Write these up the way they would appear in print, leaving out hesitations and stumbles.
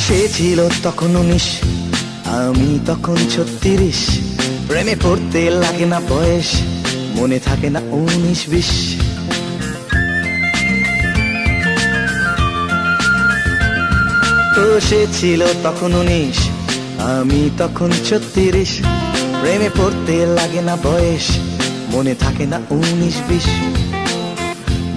সে ছিল তখন 19, আমি তখন 36। প্রেমে পড়তে লাগে না বয়স, মনে থাকে না 19-20। তো সে ছিল তখন 19, আমি তখন 36। প্রেমে পড়তে লাগে না বয়স, মনে থাকে না 19-20।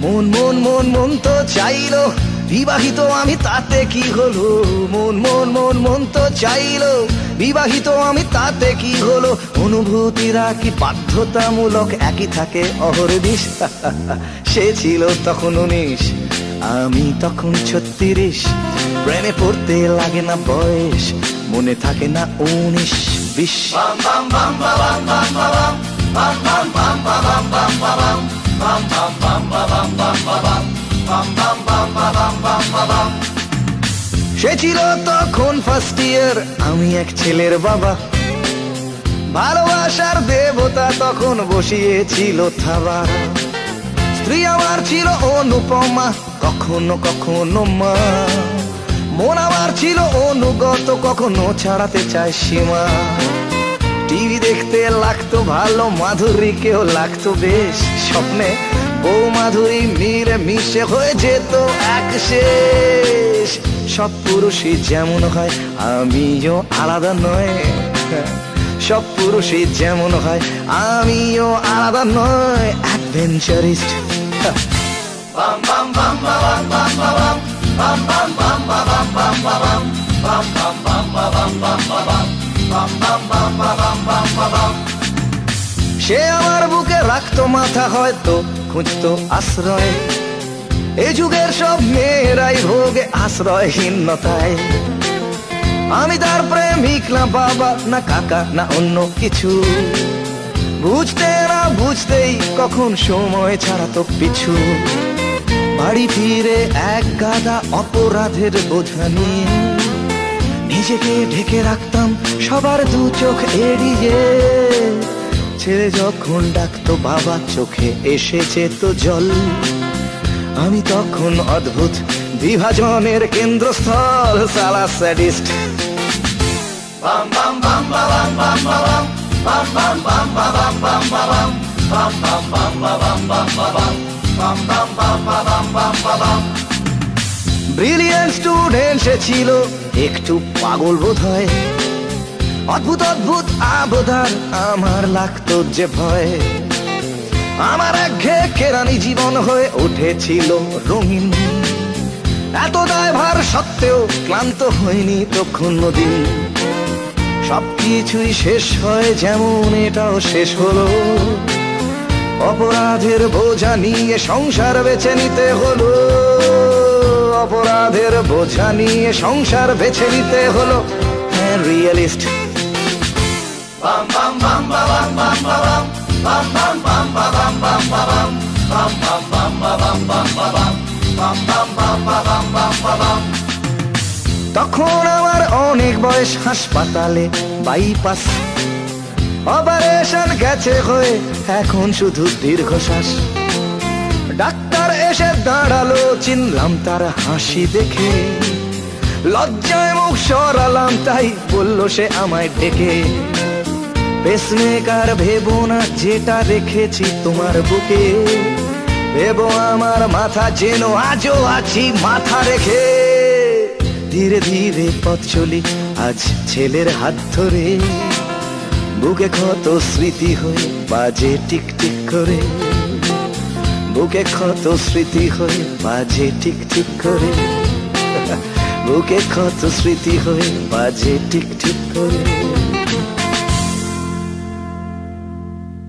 মন মন মন মন তো চাইলো বিবাহিত আমি, তাতে কি হলো? মন মন মন মন তো চাইলো বিবাহিত আমি, তাতে কি হলো? অনুভূতিরা কি বাধ্যতামূলক একই থাকে অহর্নিশ? সে ছিল তখন 19, আমি তখন 36। প্রেমে পড়তে লাগে না বয়স, মনে থাকে না 19-20। সে ছিল তখন ফার্স্ট ইয়ার, আমি এক ছেলের বাবা। ভালোবাসার দেবতা তখন বসিয়েছিল থাবা। স্ত্রী আমার ছিল অনুপমা, কখনো কখনো মা। মন আমার ছিল অনুগত, কখনো ছাড়াতে চায় সীমা। টিভি দেখতে লাগতো ভালো, মাধুরীকেও লাগতো বেশ। স্বপ্নে বউ মাধুরী মিলে মিশে হয়ে যেত এক শেষ। সব পুরুষই যেমন হয়, আমিও আলাদা নয়। সব পুরুষই যেমন হয়, আমিও আলাদা নয়। অ্যাডভেঞ্চারিস্ট। সে আমার বুকে রাখতো মাথা, হয়তো খুঁজতো আশ্রয়। এ যুগের সব মেয়েরাই ভোগে আশ্রয়হীনতায়। আমি তার প্রেমিক না বাবা, না কাকা, না অন্য কিছু। বুঝতে না বুঝতেই কখন সময় ছাড়াতো পিছু। বাড়ি ফিরে এক গাদা অপরাধের বোঝা নিয়ে নিজেকে ঢেকে রাখতাম সবার দু চোখ এড়িয়ে। ছেলে যখন ডাকতো বাবা, চোখে এসে যেত জল। আমি তখন অদ্ভুত বিভাজনের কেন্দ্রস্থল, সালা স্যাডিস্ট। ব্রিলিয়েন্ট স্টুডেন্ট সে ছিল, একটু পাগল বোধ হয়। অদ্ভুত অদ্ভুত আবদার আমার লাগতো যে ভয়। আমার একঘেয়ে কেরানি জীবন হয়ে উঠেছিল রঙিন। এত দায়ভার সত্ত্বেও ক্লান্ত হয়নি তখন দিন। সবকিছুই শেষ হয় যেমন এটাও শেষ হলো। অপরাধের বোঝা নিয়ে সংসার বেছে নিতে হলো। অপরাধের বোঝা নিয়ে সংসার বেছে নিতে হলো। হ্যাঁ, রিয়েলিস্ট। তখন আমার অনেক বয়স, হাসপাতালে বাইপাস। অপারেশন গেছে হয়ে, এখন শুধু দীর্ঘশ্বাস। ডাক্তার এসে দাঁড়ালো, চিনলাম তার হাসি দেখে। লজ্জায় মুখ সরালাম, তাই বললো সে আমায় ডেকে। পেসমেকার ভেবো না, যেটা রেখেছি তোমার বুকে। ভেবো আমার মাথা, যেন আজও আছি মাথা রেখে। ধীরে ধীরে পথ চলি আজ ছেলের হাত ধরে। বুকে ক্ষত স্মৃতি হয়ে বাজে টিক টিক করে। বুকে ক্ষত স্মৃতি হয়ে বাজে টিক টিক করে। বুকে ক্ষত স্মৃতি হয়ে বাজে টিক টিক করে।